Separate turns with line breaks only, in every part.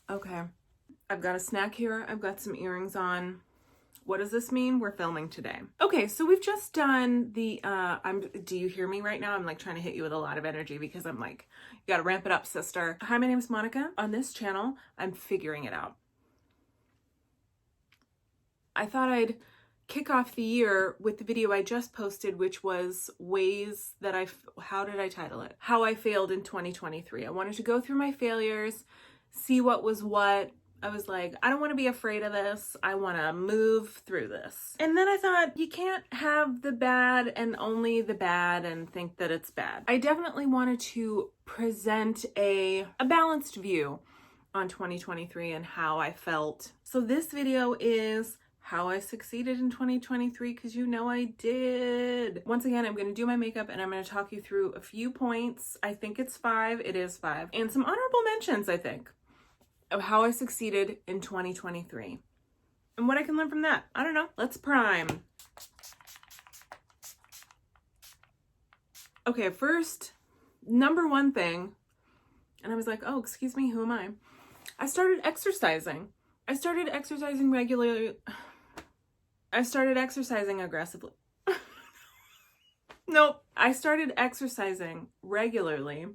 Okay, I've got a snack here. I've got some earrings on. What does this mean? We're filming today. Okay, so we've just done the, do you hear me right now? I'm like trying to hit you with a lot of energy because I'm like, you gotta ramp it up, sister. Hi, my name is Monica. On this channel, I'm figuring it out. I thought I'd kick off the year with the video I just posted, which was ways that how did I title it? How I failed in 2023. I wanted to go through my failures, see what was what. I was like, I don't want to be afraid of this. I want to move through this. And then I thought, you can't have the bad and only the bad and think that it's bad. I definitely wanted to present a balanced view on 2023 and how I felt. So this video is how I succeeded in 2023, because you know I did. Once again, I'm going to do my makeup and I'm going to talk you through a few points. I think it's 5. It is 5. And some honorable mentions, I think, of how I succeeded in 2023 and what I can learn from that. I don't know. Let's prime. Okay, first, number one thing, and I was like, oh, excuse me, who am I? I started exercising. I started exercising regularly. I started exercising aggressively. Nope. I started exercising regularly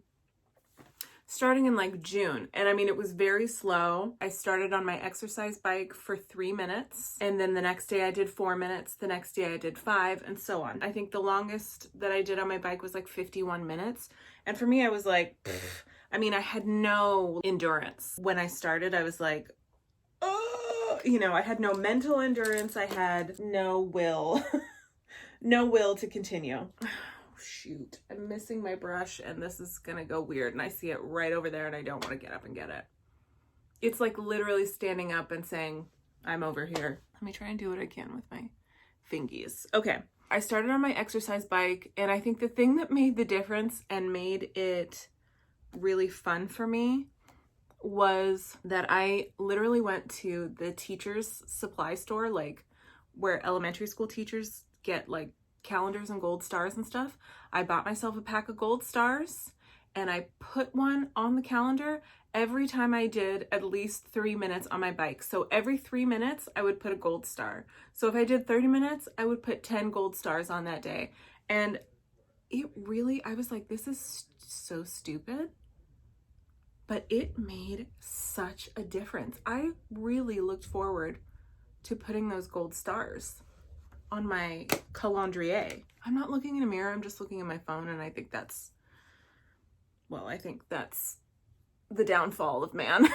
starting in like June. And I mean, it was very slow. I started on my exercise bike for 3 minutes. And then the next day I did 4 minutes. The next day I did 5 and so on. I think the longest that I did on my bike was like 51 minutes. And for me, I was like, I mean, I had no endurance. When I started, I was like, oh, you know, I had no mental endurance. I had no will, no will to continue. Shoot, I'm missing my brush and this is gonna go weird and I see it right over there and I don't want to get up and get it. It's like literally standing up and saying, I'm over here. Let me try and do what I can with my fingies. Okay, I started on my exercise bike and I think the thing that made the difference and made it really fun for me was that I literally went to the teacher's supply store, like where elementary school teachers get like calendars and gold stars and stuff. I bought myself a pack of gold stars and I put one on the calendar every time I did at least 3 minutes on my bike. So every 3 minutes I would put a gold star. So if I did 30 minutes, I would put 10 gold stars on that day. And it really, I was like, this is so stupid, but it made such a difference. I really looked forward to putting those gold stars on my calendrier. I'm not looking in a mirror, I'm just looking at my phone, and I think that's, well, I think that's the downfall of man.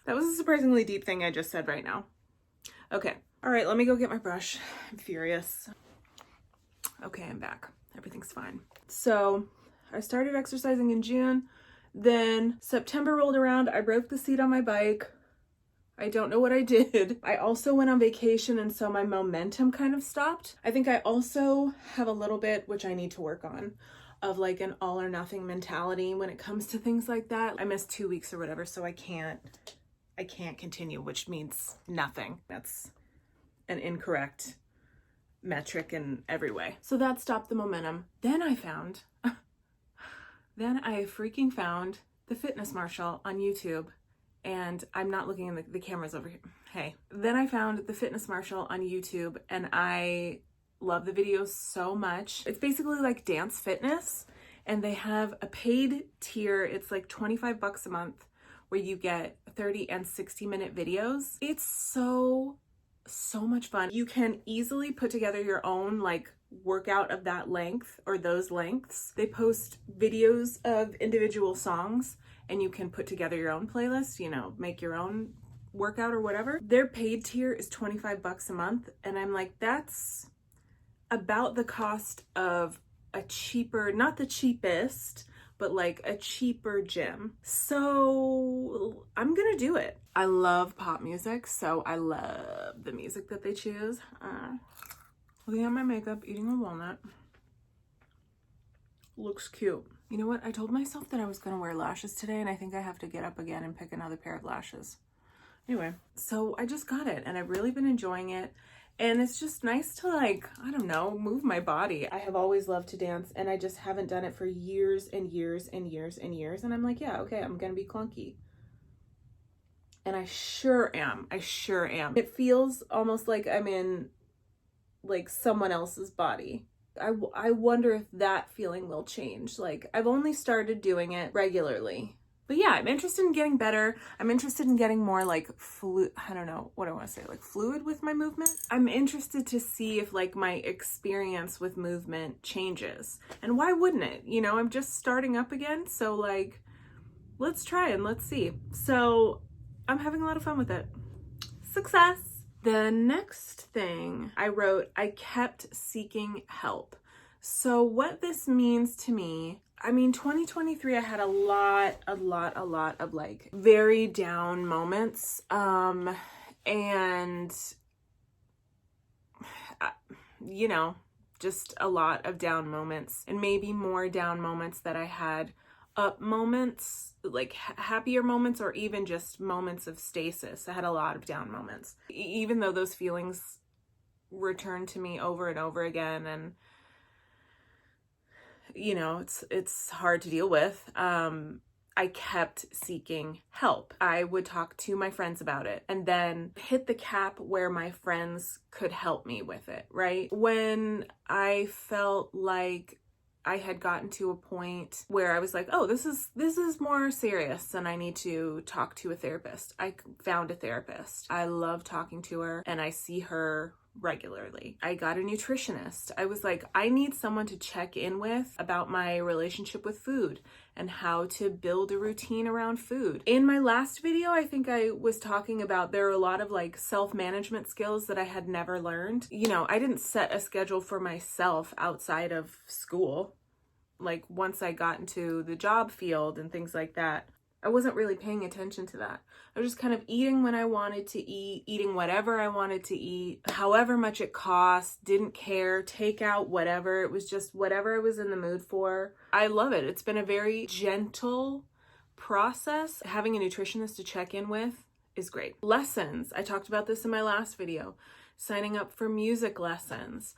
That was a surprisingly deep thing I just said right now. Okay, all right, let me go get my brush. I'm furious. Okay, I'm back. Everything's fine. So I started exercising in June, then September rolled around, I broke the seat on my bike. I don't know what I did. I also went on vacation and so my momentum kind of stopped. I think I also have a little bit, which I need to work on, of like an all or nothing mentality when it comes to things like that. I missed 2 weeks or whatever, so I can't continue, which means nothing. That's an incorrect metric in every way. So that stopped the momentum. Then I freaking found the Fitness Marshal on YouTube. And I'm not looking in the cameras over here. Hey. Then I found the Fitness Marshal on YouTube and I love the videos so much. It's basically like dance fitness and they have a paid tier. It's like 25 bucks a month where you get 30 and 60-minute videos. It's so much fun. You can easily put together your own like workout of that length or those lengths. They post videos of individual songs and you can put together your own playlist, you know, make your own workout or whatever. Their paid tier is 25 bucks a month. And I'm like, that's about the cost of a cheaper, not the cheapest, but like a cheaper gym. So I'm gonna do it. I love pop music, so I love the music that they choose. Looking at my makeup, eating a walnut. Looks cute. You know what? I told myself that I was gonna wear lashes today and I think I have to get up again and pick another pair of lashes. Anyway, so I just got it and I've really been enjoying it. And it's just nice to like, I don't know, move my body. I have always loved to dance and I just haven't done it for years and years and years and years. And I'm like, yeah, okay, I'm gonna be clunky. And I sure am. I sure am. It feels almost like I'm in like someone else's body. I wonder if that feeling will change. Like, I've only started doing it regularly. But yeah, I'm interested in getting better. I'm interested in getting more like I don't know what I want to say, like fluid with my movement. I'm interested to see if like my experience with movement changes. And why wouldn't it? You know, I'm just starting up again. So like, let's try and let's see. So I'm having a lot of fun with it. Success. The next thing I wrote, I kept seeking help. So what this means to me, I mean, 2023, I had a lot of like very down moments. And you know, just a lot of down moments, and maybe more down moments that I had up moments, like happier moments, or even just moments of stasis. I had a lot of down moments, even though those feelings returned to me over and over again. And you know, it's hard to deal with. I kept seeking help. I would talk to my friends about it and then hit the cap where my friends could help me with it, right? When I felt like I had gotten to a point where I was like, oh, this is more serious and I need to talk to a therapist. I found a therapist. I love talking to her and I see her regularly. I got a nutritionist. I was like, I need someone to check in with about my relationship with food and how to build a routine around food. In my last video, I think I was talking about there are a lot of like self-management skills that I had never learned. You know, I didn't set a schedule for myself outside of school. Like once I got into the job field and things like that, I wasn't really paying attention to that. I was just kind of eating when I wanted to eat, eating whatever I wanted to eat, however much it cost, didn't care, take out whatever. It was just whatever I was in the mood for. I love it. It's been a very gentle process. Having a nutritionist to check in with is great. Lessons. I talked about this in my last video. Signing up for music lessons.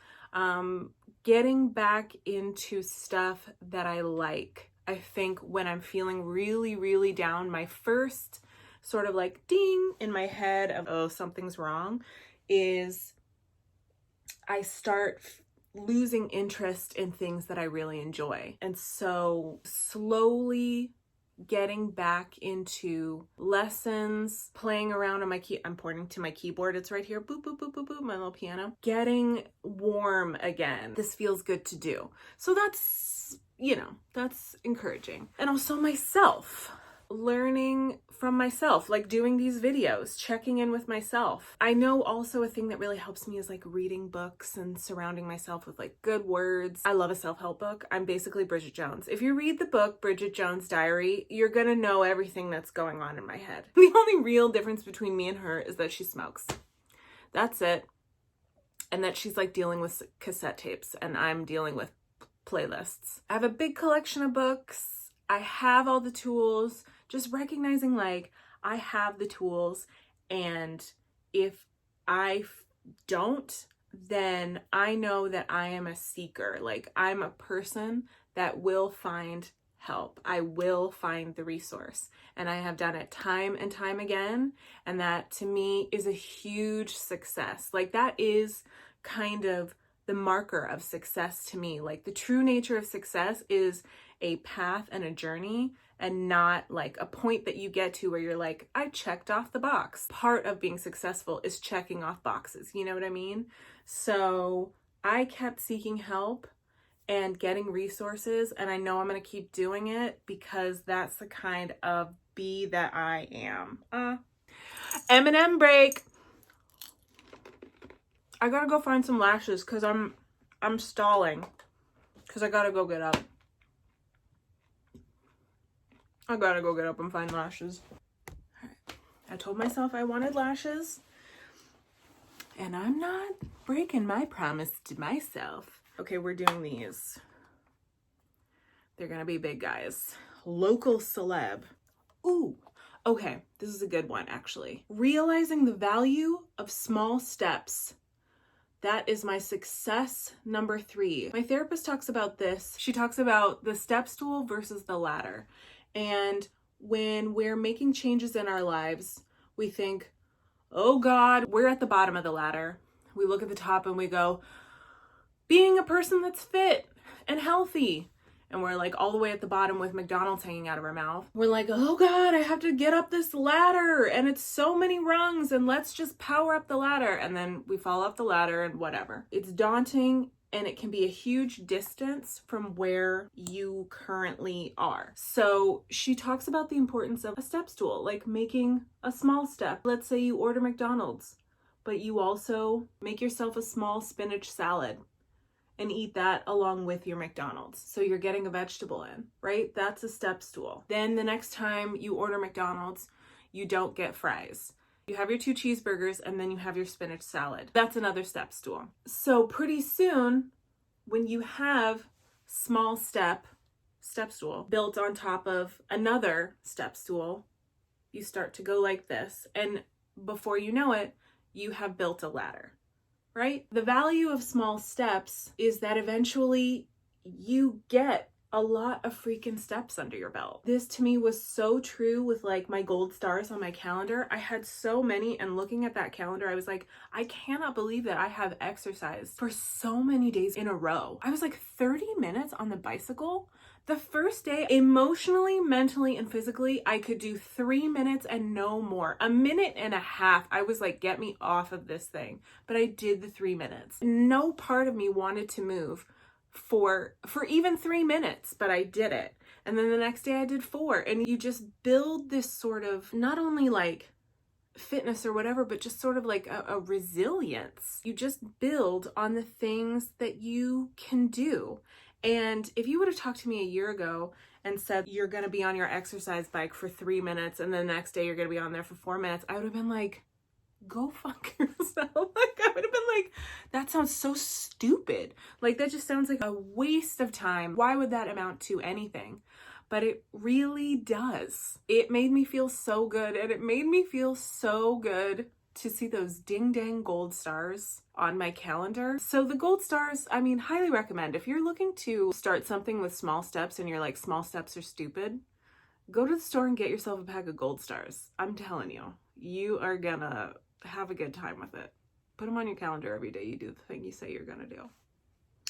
Getting back into stuff that I like. I think when I'm feeling really down, my first sort of like ding in my head of, oh, something's wrong, is I start losing interest in things that I really enjoy. And so slowly getting back into lessons, playing around on my I'm pointing to my keyboard. It's right here. Boop, boop, boop, boop, boop, my little piano. Getting warm again. This feels good to do. So that's, you know, that's encouraging. And also myself, learning from myself, like doing these videos, checking in with myself. I know also a thing that really helps me is like reading books and surrounding myself with like good words. I love a self-help book. I'm basically Bridget Jones. If you read the book, Bridget Jones' Diary, you're gonna know everything that's going on in my head. The only real difference between me and her is that she smokes. That's it. And that she's like dealing with cassette tapes and I'm dealing with playlists. I have a big collection of books. I have all the tools. Just recognizing like I have the tools, and if I don't, then I know that I am a seeker. Like I'm a person that will find help. I will find the resource, and I have done it time and time again, and that to me is a huge success. Like that is kind of the marker of success to me. Like the true nature of success is a path and a journey, and not like a point that you get to where you're like, I checked off the box. Part of being successful is checking off boxes. You know what I mean? So I kept seeking help and getting resources, and I know I'm going to keep doing it because that's the kind of bee that I am. M&M break. I gotta go find some lashes because I'm stalling because I gotta go get up. I gotta go get up and find lashes. All right. I told myself I wanted lashes, and I'm not breaking my promise to myself. Okay, we're doing these. They're gonna be big, guys. Local Celeb. Ooh. Okay, this is a good one, actually. Realizing the value of small steps. That is my success number 3. My therapist talks about this. She talks about the step stool versus the ladder. And when we're making changes in our lives, we think, oh God, we're at the bottom of the ladder. We look at the top and we go, being a person that's fit and healthy. And we're like all the way at the bottom with McDonald's hanging out of our mouth. We're like, oh God, I have to get up this ladder and it's so many rungs and let's just power up the ladder. And then we fall off the ladder and whatever. It's daunting and it can be a huge distance from where you currently are. So she talks about the importance of a step stool, like making a small step. Let's say you order McDonald's, but you also make yourself a small spinach salad and eat that along with your McDonald's. So you're getting a vegetable in, right? That's a step stool. Then the next time you order McDonald's, you don't get fries. You have your 2 cheeseburgers and then you have your spinach salad. That's another step stool. So pretty soon, when you have small step stool built on top of another step stool, you start to go like this. And before you know it, you have built a ladder. Right? The value of small steps is that eventually you get a lot of freaking steps under your belt. This to me was so true with like my gold stars on my calendar. I had so many, and looking at that calendar, I was like, I cannot believe that I have exercised for so many days in a row. I was like 30 minutes on the bicycle. The first day, emotionally, mentally, and physically, I could do 3 minutes and no more. 1.5 minutes. I was like, get me off of this thing. But I did the 3 minutes. No part of me wanted to move for even 3 minutes, but I did it. And then the next day I did 4. And you just build this sort of, not only like fitness or whatever, but just sort of like a resilience. You just build on the things that you can do. And if you would have talked to me a year ago and said, you're going to be on your exercise bike for 3 minutes and then the next day you're going to be on there for 4 minutes, I would have been like, go fuck yourself. Like, I would have been like, that sounds so stupid. Like, that just sounds like a waste of time. Why would that amount to anything? But it really does. It made me feel so good, and it made me feel so good to see those ding dang gold stars on my calendar. So the gold stars, I mean, highly recommend. If you're looking to start something with small steps and you're like, small steps are stupid, go to the store and get yourself a pack of gold stars. I'm telling you, you are gonna have a good time with it. Put them on your calendar every day. You do the thing you say you're gonna do.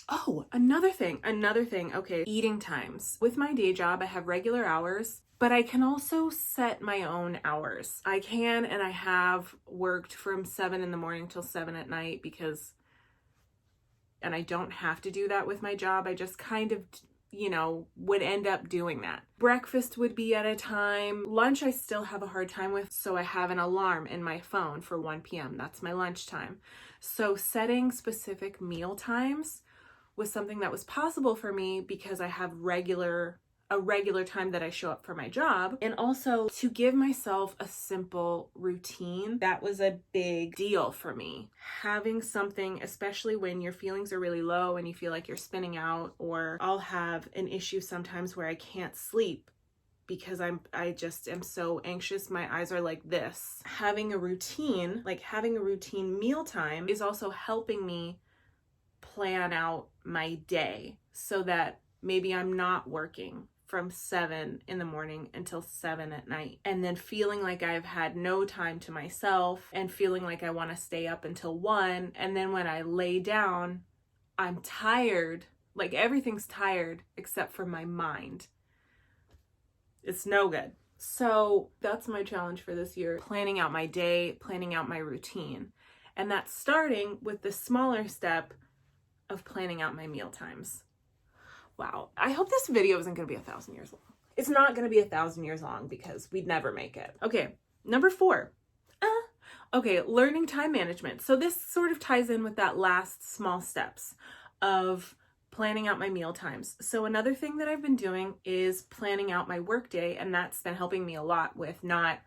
Oh, another thing. Okay, eating times. With my day job, I have regular hours, but I can also set my own hours. I can, and I have worked from 7 in the morning till 7 at night and I don't have to do that with my job. I just kind of, would end up doing that. Breakfast would be at a time. Lunch I still have a hard time with, so I have an alarm in my phone for 1 p.m. That's my lunch time. So setting specific meal times was something that was possible for me because I have a regular time that I show up for my job, and also to give myself a simple routine. That was a big deal for me. Having something, especially when your feelings are really low and you feel like you're spinning out, or I'll have an issue sometimes where I can't sleep because I just am so anxious. My eyes are like this. Having a routine mealtime is also helping me plan out my day so that maybe I'm not working from 7 in the morning until 7 at night, and then feeling like I've had no time to myself and feeling like I want to stay up until 1. And then when I lay down, I'm tired, like everything's tired except for my mind. It's no good. So that's my challenge for this year, planning out my day, planning out my routine. And that's starting with the smaller step of planning out my meal times. Wow. I hope this video isn't going to be 1,000 years long. It's not going to be 1,000 years long because we'd never make it. Okay, number 4. Okay, learning time management. So this sort of ties in with that last small steps of planning out my meal times. So another thing that I've been doing is planning out my workday, and that's been helping me a lot with not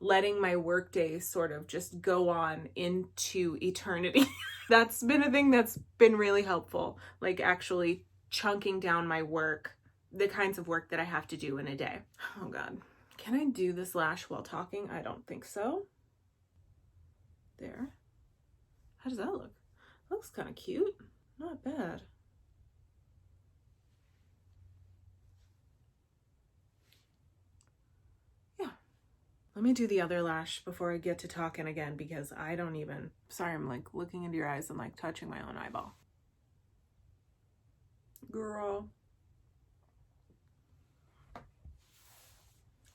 letting my workday sort of just go on into eternity. That's been a thing that's been really helpful, like actually chunking down my work, the kinds of work that I have to do in a day. Oh God, can I do this lash while talking? I don't think so. There. How does that look? That looks kind of cute. Not bad. Let me do the other lash before I get to talking again, because I don't even, sorry, I'm like looking into your eyes and like touching my own eyeball. Girl.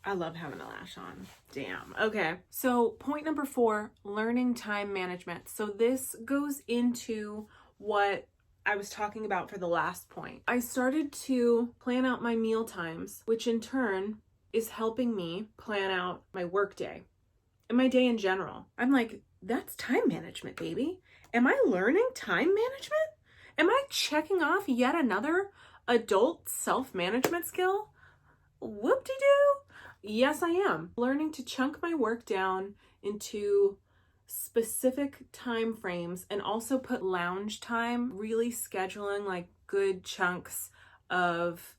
I love having a lash on. Damn. Okay. So point number 4, learning time management. So this goes into what I was talking about for the last point. I started to plan out my meal times, which in turn is helping me plan out my work day and my day in general. I'm like, that's time management, baby. Am I learning time management? Am I checking off yet another adult self-management skill? Whoop-de-doo. Yes, I am. Learning to chunk my work down into specific time frames and also put lounge time, really scheduling like good chunks of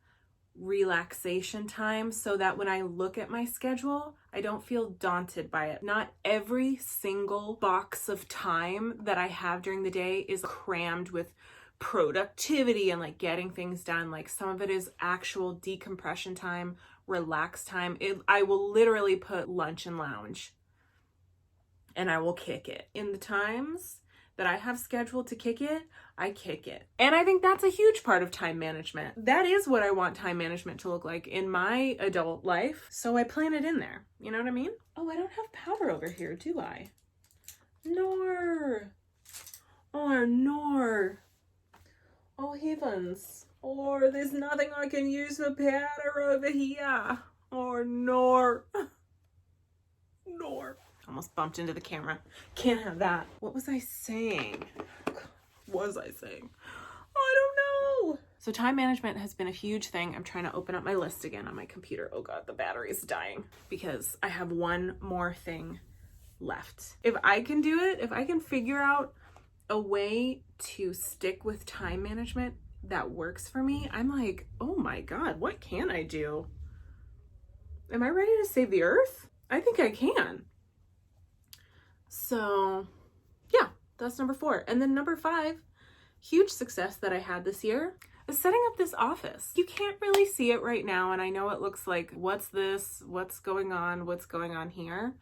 relaxation time so that when I look at my schedule, I don't feel daunted by it. Not every single box of time that I have during the day is crammed with productivity and like getting things done. Like some of it is actual decompression time, relax time. I will literally put lunch and lounge and I will kick it. In the times that I have scheduled to kick it, I kick it. And I think that's a huge part of time management. That is what I want time management to look like in my adult life. So I plan it in there. You know what I mean? Oh, I don't have powder over here, do I? Nor. Oh, nor. Oh, heavens. Or there's nothing I can use for powder over here. Or nor. Nor. Almost bumped into the camera. Can't have that. What was I saying? Was I saying? I don't know. So time management has been a huge thing. I'm trying to open up my list again on my computer. Oh God, the battery is dying because I have one more thing left. If I can do it, if I can figure out a way to stick with time management that works for me, I'm like, oh my God, what can I do? Am I ready to save the earth? I think I can. So yeah, that's number 4. And then number 5, huge success that I had this year is setting up this office. You can't really see it right now. And I know it looks like, what's this? What's going on? What's going on here?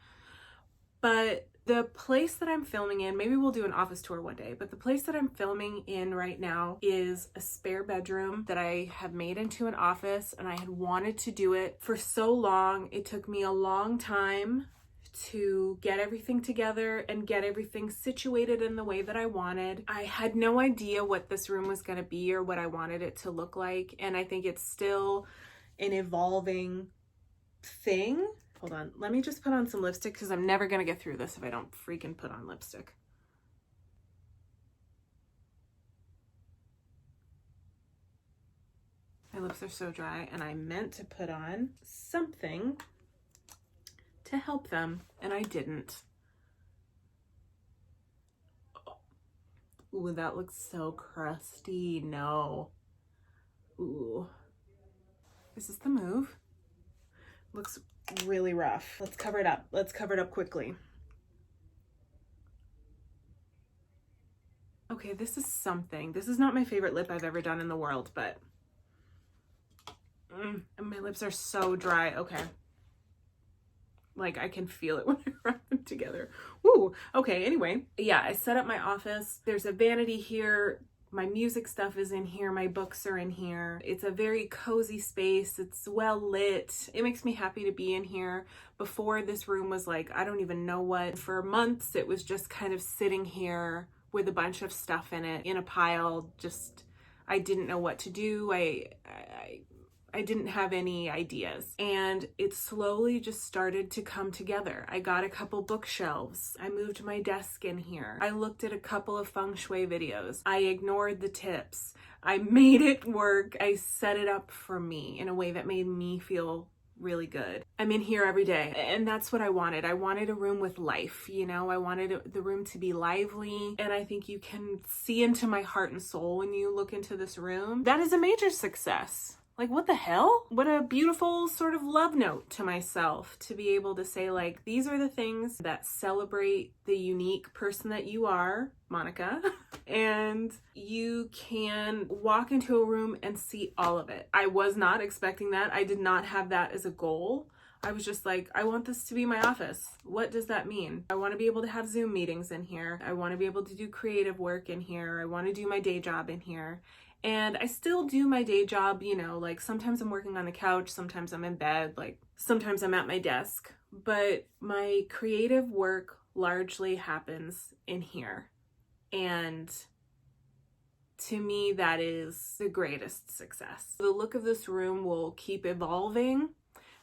But the place that I'm filming in, maybe we'll do an office tour one day, but the place that I'm filming in right now is a spare bedroom that I have made into an office, and I had wanted to do it for so long. It took me a long time to get everything together and get everything situated in the way that I wanted. I had no idea what this room was going to be or what I wanted it to look like, and I think it's still an evolving thing. Hold on, let me just put on some lipstick because I'm never going to get through this if I don't freaking put on lipstick. My lips are so dry, and I meant to put on something to help them, and I didn't. Ooh, that looks so crusty. No. Ooh. Is this the move? Looks really rough. Let's cover it up. Let's cover it up quickly. Okay, this is something. This is not my favorite lip I've ever done in the world, but and my lips are so dry. Okay. Like I can feel it when I wrap them together. Woo. Okay, anyway. Yeah, I set up my office. There's a vanity here. My music stuff is in here. My books are in here. It's a very cozy space. It's well lit. It makes me happy to be in here. Before, this room was like, I don't even know what. For months, it was just kind of sitting here with a bunch of stuff in it, in a pile. Just, I didn't know what to do. I didn't have any ideas, and it slowly just started to come together. I got a couple bookshelves. I moved my desk in here. I looked at a couple of feng shui videos. I ignored the tips. I made it work. I set it up for me in a way that made me feel really good. I'm in here every day, and that's what I wanted. I wanted a room with life, you know? I wanted the room to be lively, and I think you can see into my heart and soul when you look into this room. That is a major success. Like, what the hell? What a beautiful sort of love note to myself to be able to say, like, these are the things that celebrate the unique person that you are, Monica, and you can walk into a room and see all of it. I was not expecting that. I did not have that as a goal. I was just like, I want this to be my office. What does that mean? I want to be able to have Zoom meetings in here. I want to be able to do creative work in here. I want to do my day job in here. And I still do my day job, you know, like sometimes I'm working on the couch, sometimes I'm in bed, like sometimes I'm at my desk. But my creative work largely happens in here. And to me, that is the greatest success. The look of this room will keep evolving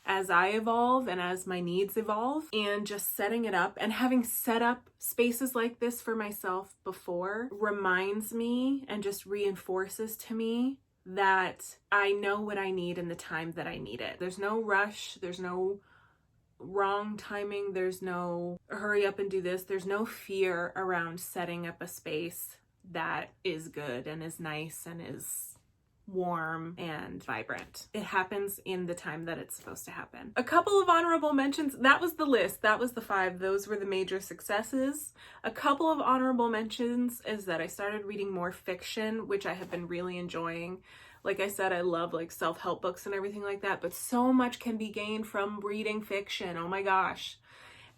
as I evolve and as my needs evolve, and just setting it up and having set up spaces like this for myself before reminds me and just reinforces to me that I know what I need in the time that I need it. There's no rush, there's no wrong timing, there's no hurry up and do this, there's no fear around setting up a space that is good and is nice and is warm and vibrant. It happens in the time that it's supposed to happen. A couple of honorable mentions. That was the list. That was the 5. Those were the major successes. A couple of honorable mentions is that I started reading more fiction, which I have been really enjoying. Like I said, I love like self-help books and everything like that, but so much can be gained from reading fiction. Oh my gosh.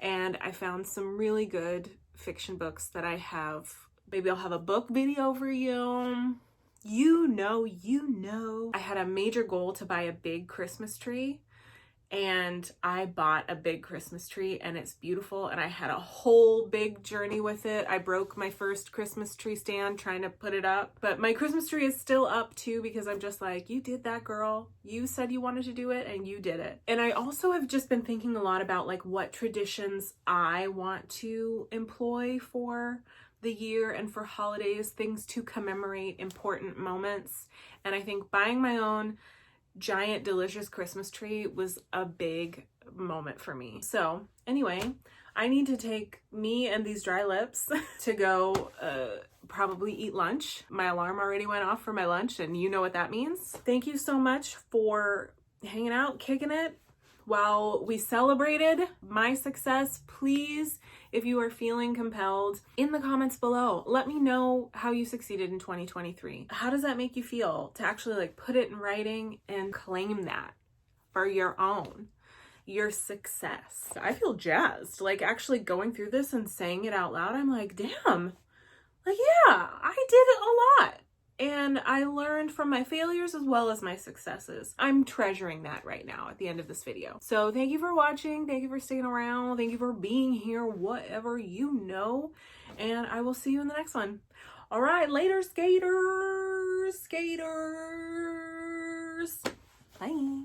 And I found some really good fiction books that I have. Maybe I'll have a book video for you. You know. I had a major goal to buy a big Christmas tree, and I bought a big Christmas tree, and it's beautiful, and I had a whole big journey with it. I broke my first Christmas tree stand trying to put it up, but my Christmas tree is still up too, because I'm just like, you did that, girl. You said you wanted to do it, and you did it. And I also have just been thinking a lot about like what traditions I want to employ for the year and for holidays, things to commemorate important moments. And I think buying my own giant delicious Christmas tree was a big moment for me. So anyway, I need to take me and these dry lips to go probably eat lunch. My alarm already went off for my lunch, and you know what that means. Thank you so much for hanging out, kicking it while we celebrated my success. Please, if you are feeling compelled, in the comments below, let me know how you succeeded in 2023. How does that make you feel to actually like put it in writing and claim that for your own, your success? I feel jazzed, like actually going through this and saying it out loud. I'm like, damn, like, yeah, I did it a lot. And I learned from my failures as well as my successes. I'm treasuring that right now at the end of this video. So thank you for watching. Thank you for sticking around. Thank you for being here, whatever you know. And I will see you in the next one. All right, later, skaters. Bye.